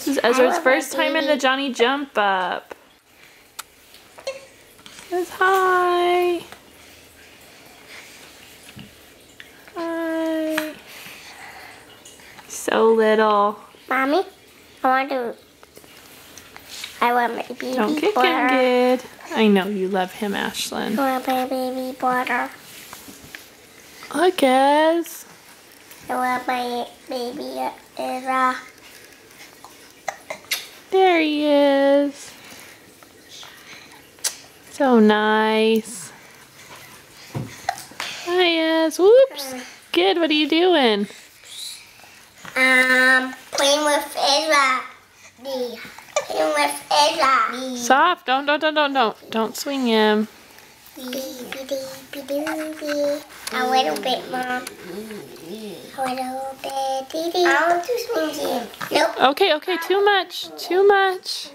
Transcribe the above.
is Ezra's first time in the Johnny Jump Up. Says hi. Hi. So little. Mommy, I want my baby Don't get butter. good. I know you love him, Ashlyn. I want my baby butter. Look, Ez. I want my baby Ezra. There he is. So nice. Hi, Ez. Whoops. Good, what are you doing? Playing with Ezra. Playing with Ezra. Soft. Don't swing him. A little bit, Mom. A little bit. I want to swing him. Nope. Okay, too much. Too much.